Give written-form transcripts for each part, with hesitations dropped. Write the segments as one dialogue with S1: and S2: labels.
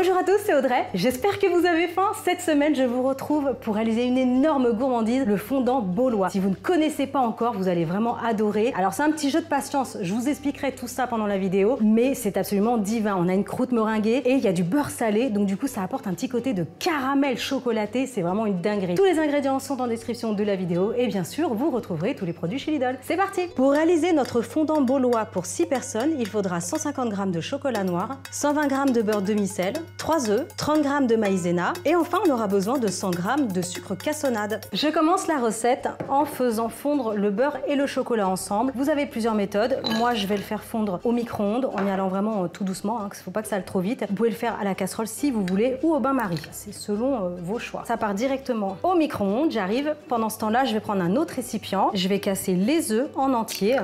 S1: Bonjour à tous, c'est Audrey, j'espère que vous avez faim. Cette semaine, je vous retrouve pour réaliser une énorme gourmandise, le fondant baulois. Si vous ne connaissez pas encore, vous allez vraiment adorer. Alors c'est un petit jeu de patience, je vous expliquerai tout ça pendant la vidéo, mais c'est absolument divin. On a une croûte meringuée et il y a du beurre salé, donc du coup ça apporte un petit côté de caramel chocolaté, c'est vraiment une dinguerie. Tous les ingrédients sont en description de la vidéo et bien sûr, vous retrouverez tous les produits chez Lidl. C'est parti! Pour réaliser notre fondant baulois pour 6 personnes, il faudra 150 g de chocolat noir, 120 g de beurre demi-sel, 3 œufs, 30 g de maïzena et enfin on aura besoin de 100 g de sucre cassonade. Je commence la recette en faisant fondre le beurre et le chocolat ensemble. Vous avez plusieurs méthodes. Moi je vais le faire fondre au micro-ondes en y allant vraiment tout doucement, il ne faut pas que ça aille trop vite. Vous pouvez le faire à la casserole si vous voulez ou au bain-marie. C'est selon vos choix. Ça part directement au micro-ondes, j'arrive. Pendant ce temps-là, je vais prendre un autre récipient. Je vais casser les œufs en entier.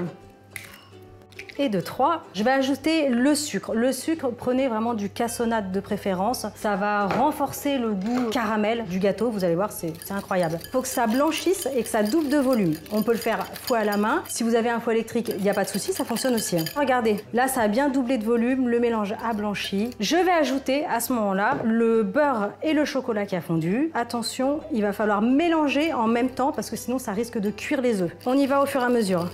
S1: Et de 3, je vais ajouter le sucre. Le sucre, prenez vraiment du cassonade de préférence. Ça va renforcer le goût caramel du gâteau. Vous allez voir, c'est incroyable. Il faut que ça blanchisse et que ça double de volume. On peut le faire fouet à la main. Si vous avez un fouet électrique, il n'y a pas de souci, ça fonctionne aussi. Regardez, là, ça a bien doublé de volume. Le mélange a blanchi. Je vais ajouter à ce moment-là le beurre et le chocolat qui a fondu. Attention, il va falloir mélanger en même temps parce que sinon, ça risque de cuire les œufs. On y va au fur et à mesure.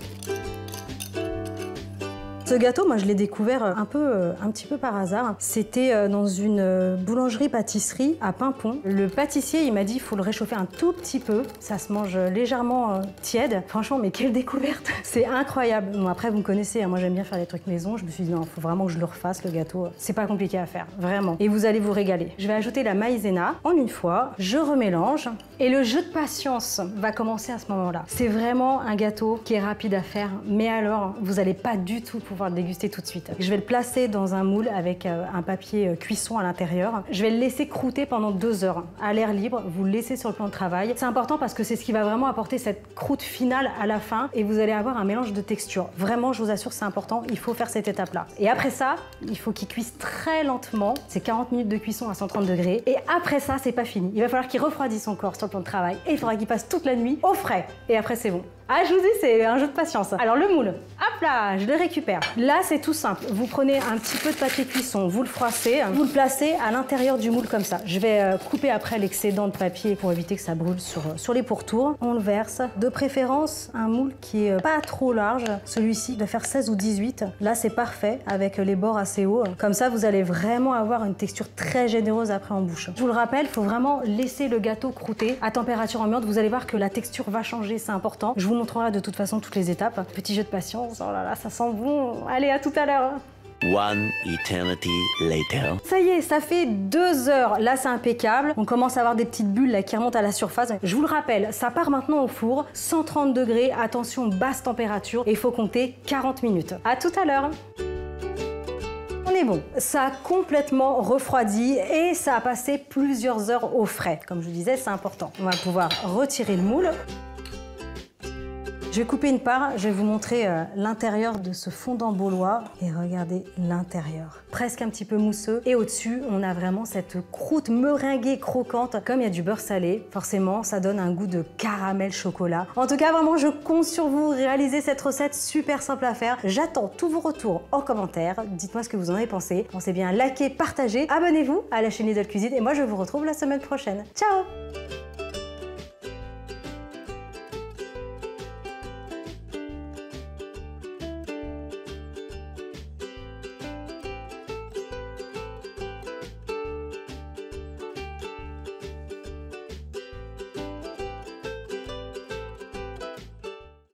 S1: Ce gâteau, moi je l'ai découvert un petit peu par hasard. C'était dans une boulangerie-pâtisserie à Paimpont. Le pâtissier, il m'a dit il faut le réchauffer un tout petit peu. Ça se mange légèrement tiède. Franchement, mais quelle découverte! C'est incroyable. Bon, après, vous me connaissez, hein, moi j'aime bien faire des trucs maison. Je me suis dit non, il faut vraiment que je le refasse, le gâteau. C'est pas compliqué à faire, vraiment. Et vous allez vous régaler. Je vais ajouter la maïzena en une fois. Je remélange. Et le jeu de patience va commencer à ce moment-là. C'est vraiment un gâteau qui est rapide à faire. Mais alors, vous n'allez pas du tout pouvoir le déguster tout de suite. Je vais le placer dans un moule avec un papier cuisson à l'intérieur. Je vais le laisser croûter pendant 2 heures à l'air libre. Vous le laissez sur le plan de travail. C'est important parce que c'est ce qui va vraiment apporter cette croûte finale à la fin et vous allez avoir un mélange de textures. Vraiment, je vous assure, c'est important. Il faut faire cette étape-là. Et après ça, il faut qu'il cuise très lentement. C'est 40 minutes de cuisson à 130 degrés. Et après ça, c'est pas fini. Il va falloir qu'il refroidisse son corps sur le plan de travail et il faudra qu'il passe toute la nuit au frais. Et après, c'est bon. Ah, je vous dis, c'est un jeu de patience. Alors, le moule, hop là, je le récupère. Là, c'est tout simple. Vous prenez un petit peu de papier cuisson, vous le froissez, vous le placez à l'intérieur du moule comme ça. Je vais couper après l'excédent de papier pour éviter que ça brûle sur les pourtours. On le verse. De préférence, un moule qui est pas trop large. Celui-ci doit faire 16 ou 18. Là, c'est parfait avec les bords assez hauts. Comme ça, vous allez vraiment avoir une texture très généreuse après en bouche. Je vous le rappelle, il faut vraiment laisser le gâteau croûter à température ambiante. Vous allez voir que la texture va changer, c'est important. Je vous montrera de toute façon toutes les étapes. Petit jeu de patience, oh là là, ça sent bon. Allez, à tout à l'heure.
S2: One eternity later.
S1: Ça y est, ça fait 2 heures. Là, c'est impeccable. On commence à avoir des petites bulles là qui remontent à la surface. Je vous le rappelle, ça part maintenant au four, 130 degrés, attention, basse température. Et il faut compter 40 minutes. À tout à l'heure. On est bon. Ça a complètement refroidi et ça a passé plusieurs heures au frais. Comme je vous disais, c'est important. On va pouvoir retirer le moule. Je vais couper une part, je vais vous montrer l'intérieur de ce fondant baulois et regardez l'intérieur. Presque un petit peu mousseux et au-dessus, on a vraiment cette croûte meringuée croquante. Comme il y a du beurre salé, forcément, ça donne un goût de caramel chocolat. En tout cas, vraiment, je compte sur vous. Réaliser cette recette super simple à faire. J'attends tous vos retours en commentaire. Dites-moi ce que vous en avez pensé. Pensez bien à liker, partager, abonnez-vous à la chaîne Lidl Cuisine et moi, je vous retrouve la semaine prochaine. Ciao!